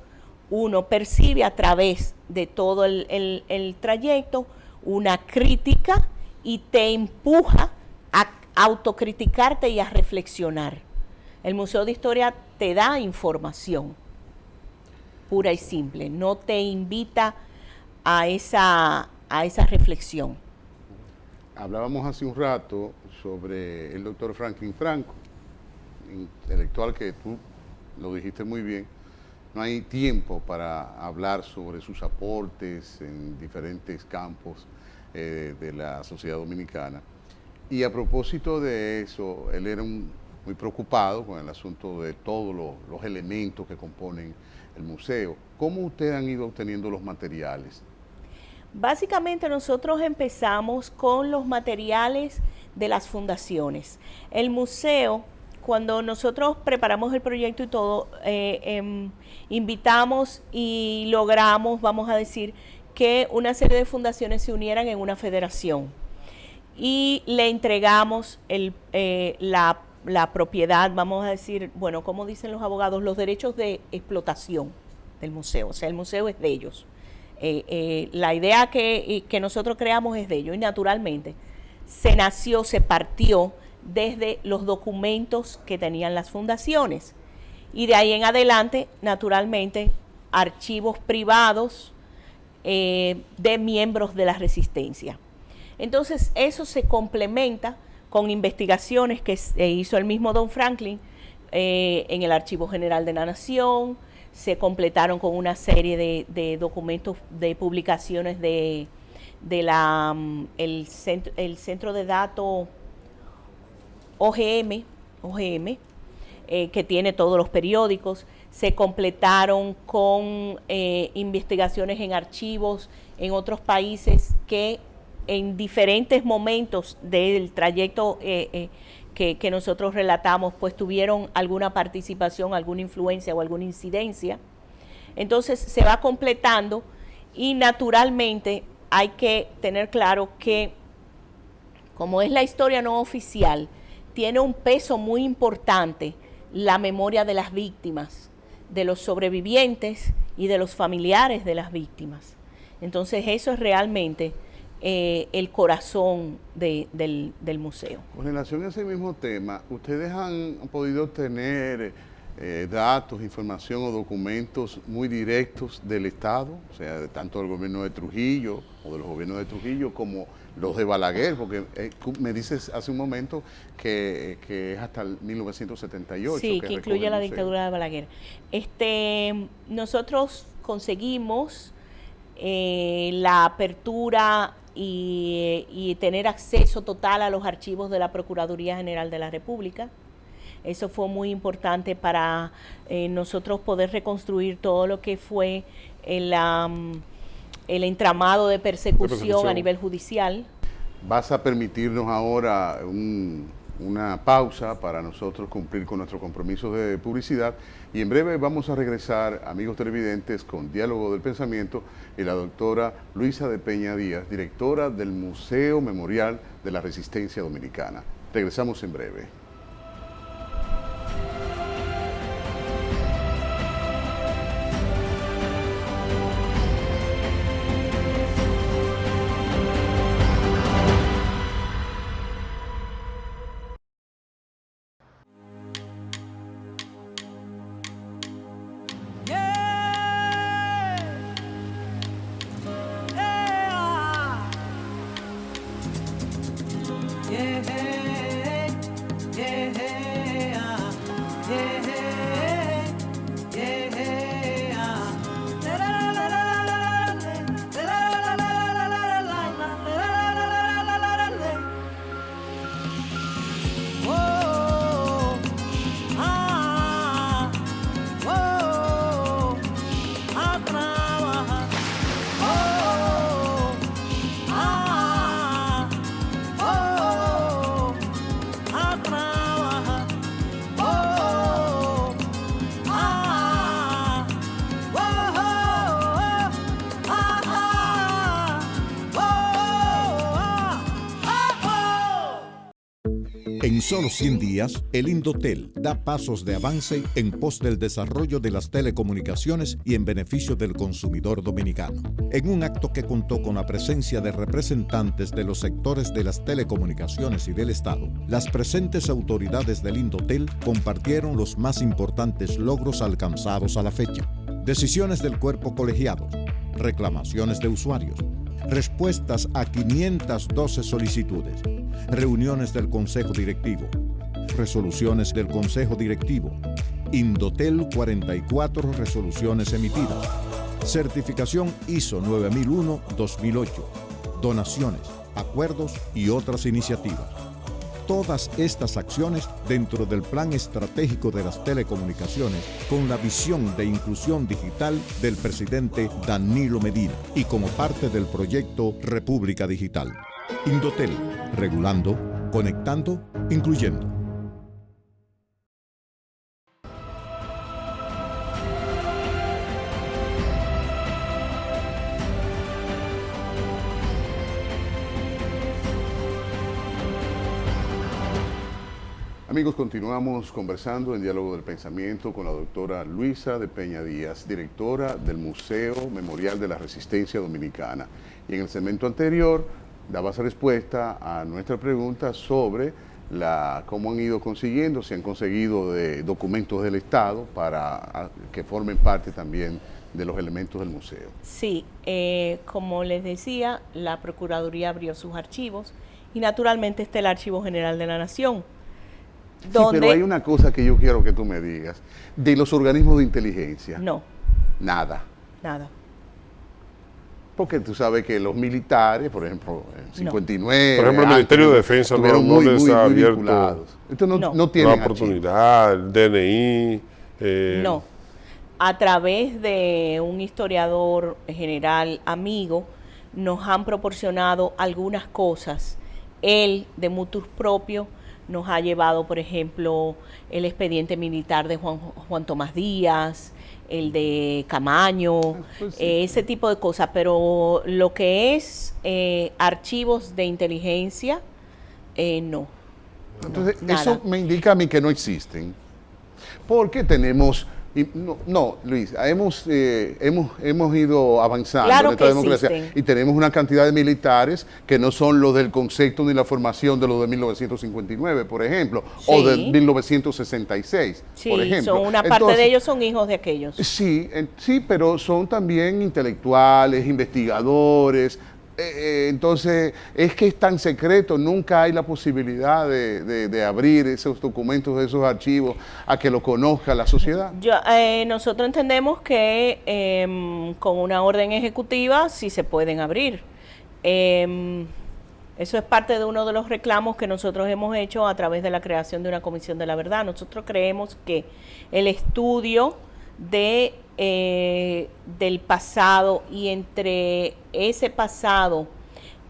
uno percibe a través de todo el trayecto una crítica y te empuja a autocriticarte y a reflexionar. El Museo de Historia te da información pura y simple, no te invita a esa reflexión. Hablábamos hace un rato sobre el doctor Franklin Franco, intelectual que tú lo dijiste muy bien. No hay tiempo para hablar sobre sus aportes en diferentes campos de la sociedad dominicana. Y a propósito de eso, él era muy preocupado con el asunto de todos los elementos que componen el museo. ¿Cómo ustedes han ido obteniendo los materiales? Básicamente nosotros empezamos con los materiales de las fundaciones. El museo, cuando nosotros preparamos el proyecto y todo, invitamos y logramos, vamos a decir, que una serie de fundaciones se unieran en una federación y le entregamos la propiedad, vamos a decir, bueno, como dicen los abogados, los derechos de explotación del museo. O sea, el museo es de ellos. La idea que nosotros creamos es de ellos y naturalmente se partió desde los documentos que tenían las fundaciones y de ahí en adelante, naturalmente, archivos privados de miembros de la resistencia. Entonces, eso se complementa con investigaciones que hizo el mismo Don Franklin en el Archivo General de la Nación. Se completaron con una serie de documentos, de publicaciones el Centro de Datos OGM, que tiene todos los periódicos. Se completaron con investigaciones en archivos en otros países que en diferentes momentos del trayecto que nosotros relatamos, pues tuvieron alguna participación, alguna influencia o alguna incidencia. Entonces se va completando y naturalmente hay que tener claro que, como es la historia no oficial, tiene un peso muy importante la memoria de las víctimas, de los sobrevivientes y de los familiares de las víctimas. Entonces eso es realmente el corazón del museo. Con relación a ese mismo tema, ¿ustedes han podido obtener datos, información o documentos muy directos del Estado? O sea, tanto del gobierno de Trujillo o de los gobiernos de Trujillo como los de Balaguer, porque me dices hace un momento que es hasta el 1978. Sí, que incluye la dictadura de Balaguer. Nosotros conseguimos la apertura y tener acceso total a los archivos de la Procuraduría General de la República. Eso fue muy importante para nosotros poder reconstruir todo lo que fue el entramado de persecución a nivel judicial. Vas a permitirnos ahora una pausa para nosotros cumplir con nuestro compromiso de publicidad y en breve vamos a regresar, amigos televidentes, con Diálogo del Pensamiento y la doctora Luisa de Peña Díaz, directora del Museo Memorial de la Resistencia Dominicana. Regresamos en breve. En solo 100 días, el Indotel da pasos de avance en pos del desarrollo de las telecomunicaciones y en beneficio del consumidor dominicano. En un acto que contó con la presencia de representantes de los sectores de las telecomunicaciones y del Estado, las presentes autoridades del Indotel compartieron los más importantes logros alcanzados a la fecha. Decisiones del cuerpo colegiado, reclamaciones de usuarios, respuestas a 512 solicitudes, reuniones del Consejo Directivo, resoluciones del Consejo Directivo, Indotel 44 resoluciones emitidas, certificación ISO 9001-2008, donaciones, acuerdos y otras iniciativas. Todas estas acciones dentro del Plan Estratégico de las Telecomunicaciones con la visión de inclusión digital del presidente Danilo Medina y como parte del proyecto República Digital. Indotel, regulando, conectando, incluyendo. Amigos, continuamos conversando en Diálogo del Pensamiento con la doctora Luisa de Peña Díaz, directora del Museo Memorial de la Resistencia Dominicana. Y en el segmento anterior dabas respuesta a nuestra pregunta sobre cómo han ido consiguiendo, si han conseguido documentos del Estado para que formen parte también de los elementos del museo. Sí, como les decía, la Procuraduría abrió sus archivos y naturalmente está el Archivo General de la Nación. Sí, pero hay una cosa que yo quiero que tú me digas. De los organismos de inteligencia. No. Nada. Nada. Porque tú sabes que los militares, por ejemplo, en 59... Por ejemplo, el Ministerio de Defensa no les ha abierto Entonces no tienen la oportunidad, el DNI... No. A través de un historiador general amigo, nos han proporcionado algunas cosas. Él, de mutuo propio, nos ha llevado, por ejemplo, el expediente militar de Juan Tomás Díaz, el de Camaño, Pues sí. ese tipo de cosas, pero lo que es archivos de inteligencia, no. Entonces, nada. eso me indica a mí que no existen. Porque tenemos... No, Luis, hemos ido avanzando Claro en esta que democracia existen. y tenemos una cantidad de militares que no son los del concepto ni la formación de los de 1959, por ejemplo, o Sí. de 1966, Sí, por ejemplo. son una parte Entonces, de ellos son hijos de aquellos. Sí, sí, pero son también intelectuales, investigadores. Entonces, es que es tan secreto, nunca hay la posibilidad de abrir esos documentos, esos archivos, a que lo conozca la sociedad. Nosotros entendemos que con una orden ejecutiva sí se pueden abrir. Eso es parte de uno de los reclamos que nosotros hemos hecho a través de la creación de una comisión de la verdad. Nosotros creemos que el estudio del pasado y entre ese pasado,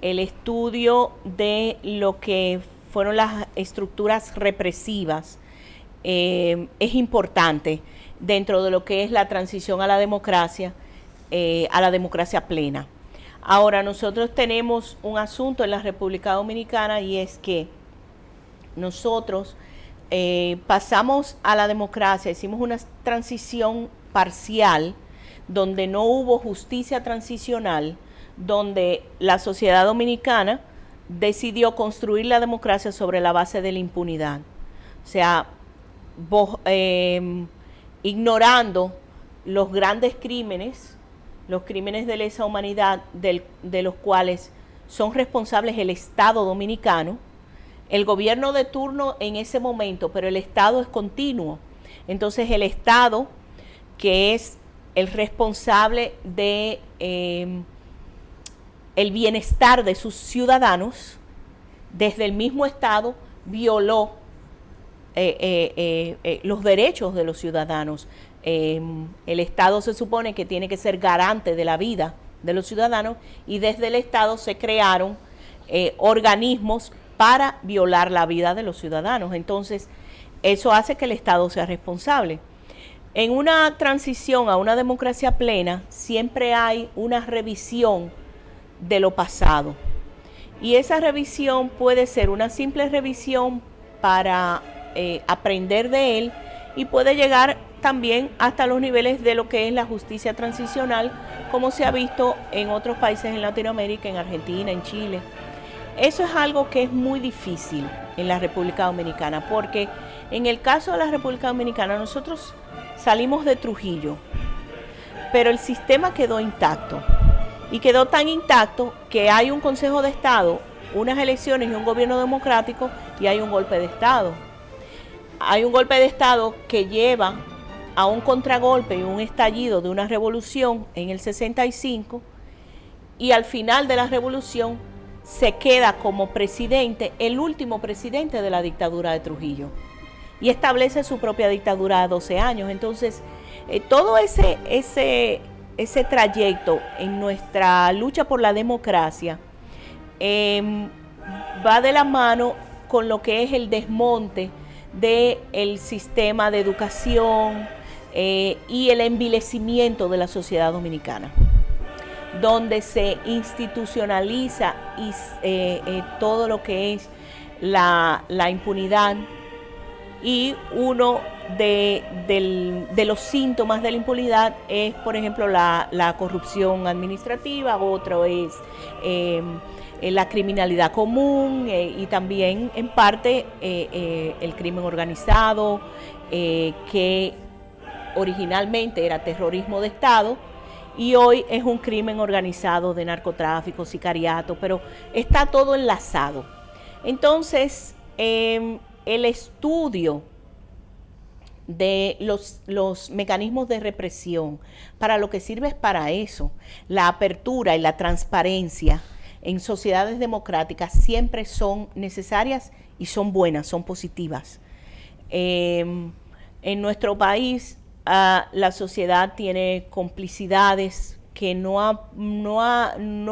el estudio de lo que fueron las estructuras represivas, es importante dentro de lo que es la transición a la democracia plena. Ahora, nosotros tenemos un asunto en la República Dominicana y es que nosotros pasamos a la democracia, hicimos una transición parcial donde no hubo justicia transicional, donde la sociedad dominicana decidió construir la democracia sobre la base de la impunidad. O sea, ignorando los grandes crímenes, los crímenes de lesa humanidad de los cuales son responsables el Estado dominicano, el gobierno de turno en ese momento, pero el Estado es continuo. Entonces el Estado, que es el responsable de el bienestar de sus ciudadanos, desde el mismo Estado violó los derechos de los ciudadanos. El Estado se supone que tiene que ser garante de la vida de los ciudadanos y desde el Estado se crearon organismos para violar la vida de los ciudadanos. Entonces, eso hace que el Estado sea responsable. En una transición a una democracia plena, siempre hay una revisión de lo pasado. Y esa revisión puede ser una simple revisión para aprender de él y puede llegar también hasta los niveles de lo que es la justicia transicional, como se ha visto en otros países en Latinoamérica, en Argentina, en Chile. Eso es algo que es muy difícil en la República Dominicana, porque en el caso de la República Dominicana nosotros salimos de Trujillo, pero el sistema quedó intacto. Y quedó tan intacto que hay un Consejo de Estado, unas elecciones y un gobierno democrático y hay un golpe de Estado. Hay un golpe de Estado que lleva a un contragolpe y un estallido de una revolución en el 65 y al final de la revolución se queda como presidente, el último presidente de la dictadura de Trujillo y establece su propia dictadura de 12 años. Entonces, todo ese trayecto en nuestra lucha por la democracia va de la mano con lo que es el desmonte del sistema de educación y el envilecimiento de la sociedad dominicana, donde se institucionaliza todo lo que es la impunidad, y uno de los síntomas de la impunidad es, por ejemplo, la corrupción administrativa, otro es la criminalidad común y también en parte el crimen organizado, que originalmente era terrorismo de Estado y hoy es un crimen organizado de narcotráfico, sicariato, pero está todo enlazado. Entonces, el estudio de los mecanismos de represión, para lo que sirve es para eso. La apertura y la transparencia en sociedades democráticas siempre son necesarias y son buenas, son positivas. En nuestro país la sociedad tiene complicidades que no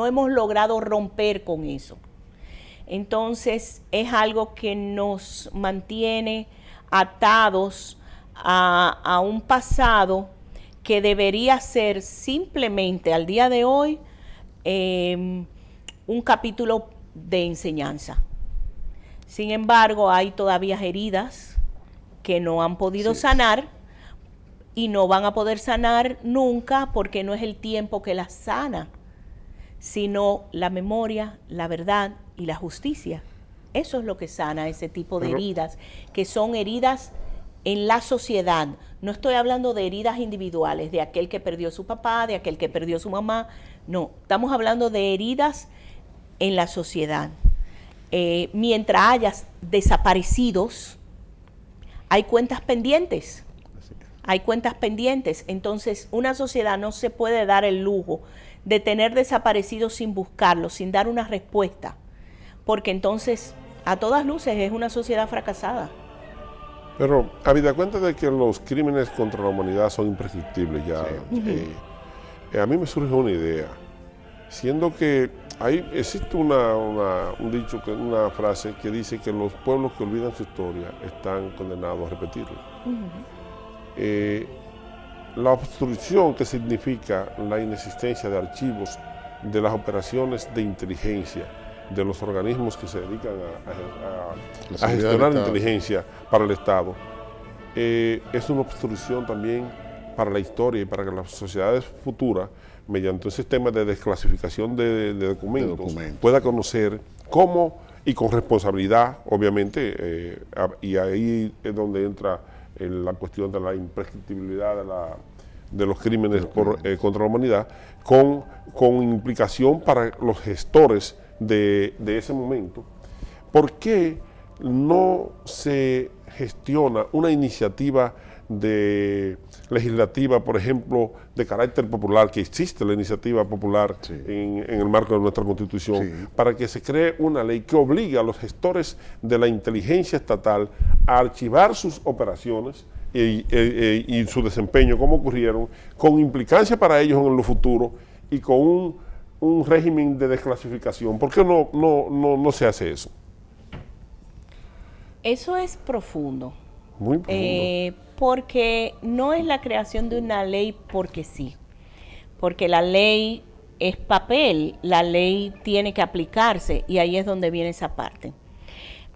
hemos logrado romper con eso. Entonces es algo que nos mantiene atados a un pasado que debería ser simplemente al día de hoy un capítulo de enseñanza. Sin embargo, hay todavía heridas que no han podido sanar y no van a poder sanar nunca porque no es el tiempo que las sana, sino la memoria, la verdad y la justicia. Eso es lo que sana ese tipo de heridas, que son heridas en la sociedad. No estoy hablando de heridas individuales, de aquel que perdió su papá, de aquel que perdió su mamá. No, estamos hablando de heridas en la sociedad. Mientras haya desaparecidos, hay cuentas pendientes. Hay cuentas pendientes. Entonces, una sociedad no se puede dar el lujo de tener desaparecidos sin buscarlos, sin dar una respuesta. Porque entonces, a todas luces, es una sociedad fracasada. Pero, habida cuenta de que los crímenes contra la humanidad son imprescriptibles ya, a mí me surge una idea. Siendo que existe un dicho, una frase que dice que los pueblos que olvidan su historia están condenados a repetirla. La obstrucción, que significa la inexistencia de archivos de las operaciones de inteligencia de los organismos que se dedican a gestionar inteligencia para el Estado, es una obstrucción también para la historia y para que las sociedades futuras, mediante un sistema de desclasificación de documentos, pueda conocer cómo, y con responsabilidad, obviamente, y ahí es donde entra la cuestión de la imprescriptibilidad de los crímenes contra la humanidad, con implicación para los gestores de ese momento. ¿Por qué no se gestiona una iniciativa legislativa, por ejemplo, de carácter popular, que existe la iniciativa popular en el marco de nuestra Constitución, para que se cree una ley que obligue a los gestores de la inteligencia estatal a archivar sus operaciones y su desempeño, como ocurrieron, con implicancia para ellos en lo futuro y con un régimen de desclasificación? ¿Por qué no se hace eso? Eso es profundo. Muy profundo. Porque no es la creación de una ley porque sí. Porque la ley es papel, la ley tiene que aplicarse y ahí es donde viene esa parte.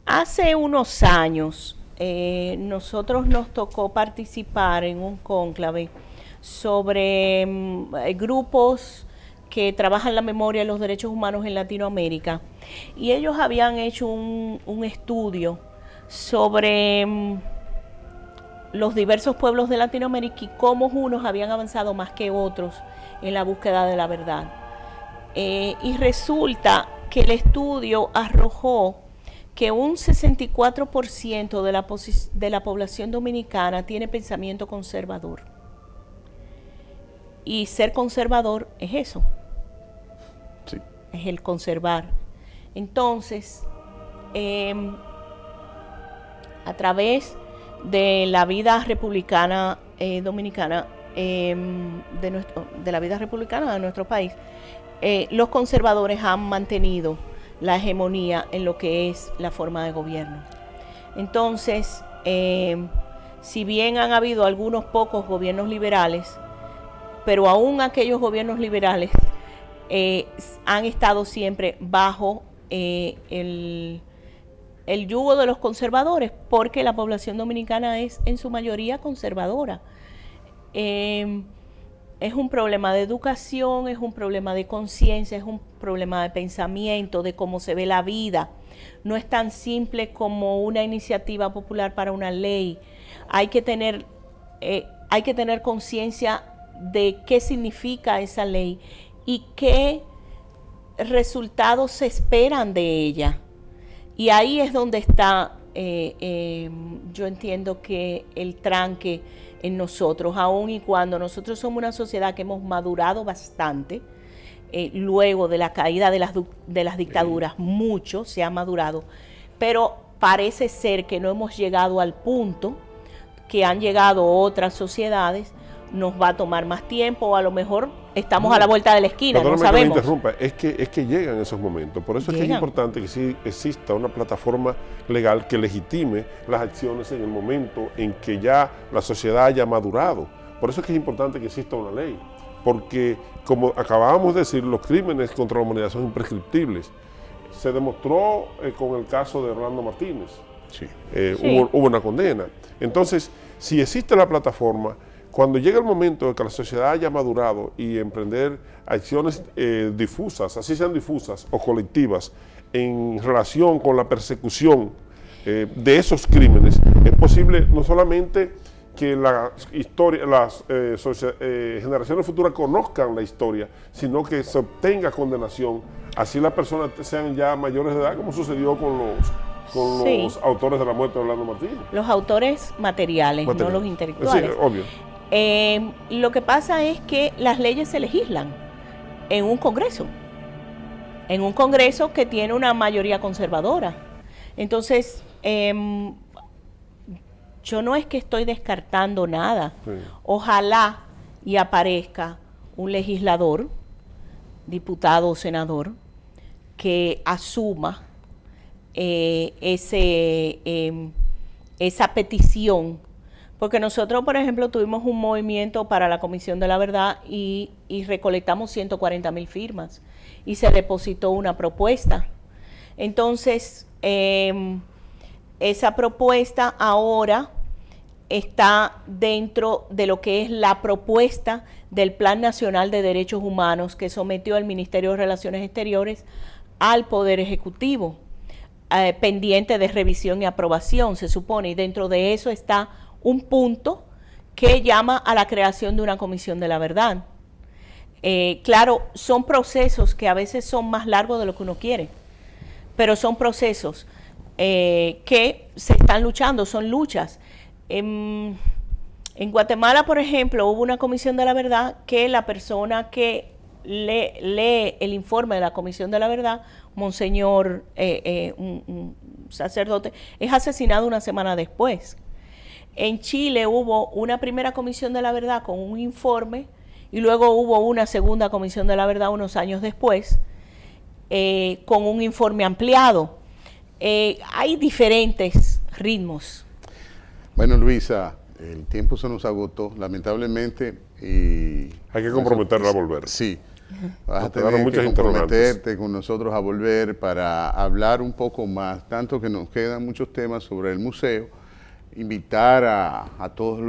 Hace unos años nosotros nos tocó participar en un cónclave sobre grupos que trabajan la memoria y los derechos humanos en Latinoamérica, y ellos habían hecho un estudio sobre los diversos pueblos de Latinoamérica y cómo unos habían avanzado más que otros en la búsqueda de la verdad. Y resulta que el estudio arrojó que un 64% de la población dominicana tiene pensamiento conservador. Y ser conservador es eso. Sí. Es el conservar. Entonces, a través de la vida republicana dominicana, de la vida republicana de nuestro país, los conservadores han mantenido la hegemonía en lo que es la forma de gobierno. Entonces, si bien han habido algunos pocos gobiernos liberales, pero aún aquellos gobiernos liberales han estado siempre bajo el yugo de los conservadores, porque la población dominicana es en su mayoría conservadora. Es un problema de educación, es un problema de conciencia, es un problema de pensamiento, de cómo se ve la vida. No es tan simple como una iniciativa popular para una ley. Hay que tener conciencia de qué significa esa ley y qué resultados se esperan de ella. Y ahí es donde está, yo entiendo que el tranque en nosotros, aun y cuando nosotros somos una sociedad que hemos madurado bastante, luego de la caída de las dictaduras, mucho se ha madurado, pero parece ser que no hemos llegado al punto que han llegado otras sociedades, nos va a tomar más tiempo, o a lo mejor estamos a la vuelta de la esquina, no sabemos. Que me interrumpa, es que llegan esos momentos. Por eso es que es importante que sí exista una plataforma legal que legitime las acciones en el momento en que ya la sociedad haya madurado. Por eso es que es importante que exista una ley, porque como acabábamos de decir, los crímenes contra la humanidad son imprescriptibles. Se demostró con el caso de Orlando Martínez. Sí. Hubo una condena. Entonces, si existe la plataforma, cuando llega el momento de que la sociedad haya madurado y emprender acciones difusas, así sean difusas o colectivas, en relación con la persecución de esos crímenes, es posible no solamente que las generaciones futuras conozcan la historia, sino que se obtenga condenación, así las personas sean ya mayores de edad, como sucedió con los autores de la muerte de Orlando Martínez. Los autores materiales, no los intelectuales. Sí, obvio. Lo que pasa es que las leyes se legislan en un Congreso que tiene una mayoría conservadora. Entonces, yo no es que estoy descartando nada. Sí. Ojalá y aparezca un legislador, diputado o senador, que asuma esa petición. Porque nosotros, por ejemplo, tuvimos un movimiento para la Comisión de la Verdad y recolectamos 140,000 firmas y se depositó una propuesta. Entonces, esa propuesta ahora está dentro de lo que es la propuesta del Plan Nacional de Derechos Humanos que sometió el Ministerio de Relaciones Exteriores al Poder Ejecutivo, pendiente de revisión y aprobación, se supone, y dentro de eso está un punto que llama a la creación de una comisión de la verdad. Claro, son procesos que a veces son más largos de lo que uno quiere, pero son procesos que se están luchando, son luchas. En Guatemala, por ejemplo, hubo una comisión de la verdad que la persona que lee el informe de la comisión de la verdad, monseñor, un sacerdote, es asesinado una semana después. En Chile hubo una primera comisión de la verdad con un informe y luego hubo una segunda comisión de la verdad unos años después con un informe ampliado. Hay diferentes ritmos. Bueno, Luisa, el tiempo se nos agotó, lamentablemente. Y hay que comprometerla a volver. Sí. Vas a tener que comprometerte con nosotros a volver para hablar un poco más, tanto que nos quedan muchos temas sobre el museo. Invitar a todos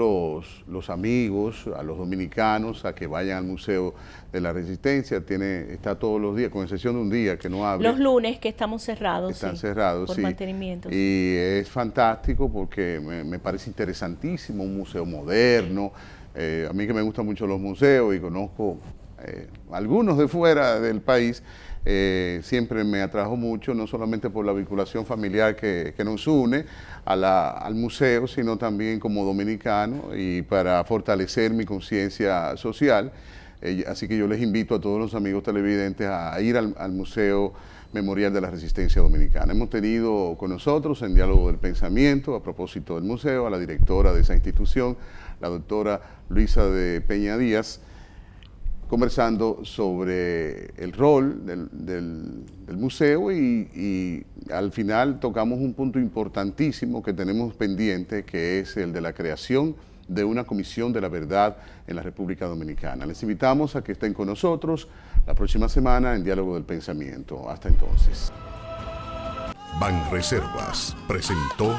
los amigos, a los dominicanos, a que vayan al Museo de la Resistencia. Está todos los días, con excepción de un día que no abre. Los lunes que estamos cerrados. Están cerrados, por mantenimiento. Y es fantástico porque me parece interesantísimo, un museo moderno. A mí que me gustan mucho los museos y conozco algunos de fuera del país, siempre me atrajo mucho, no solamente por la vinculación familiar que nos une al museo, sino también como dominicano y para fortalecer mi conciencia social. Así que yo les invito a todos los amigos televidentes a ir al Museo Memorial de la Resistencia Dominicana. Hemos tenido con nosotros en Diálogo del Pensamiento, a propósito del museo, a la directora de esa institución, la doctora Luisa de Peña Díaz, conversando sobre el rol del museo y al final tocamos un punto importantísimo que tenemos pendiente, que es el de la creación de una comisión de la verdad en la República Dominicana. Les invitamos a que estén con nosotros la próxima semana en Diálogo del Pensamiento. Hasta entonces. Banreservas presentó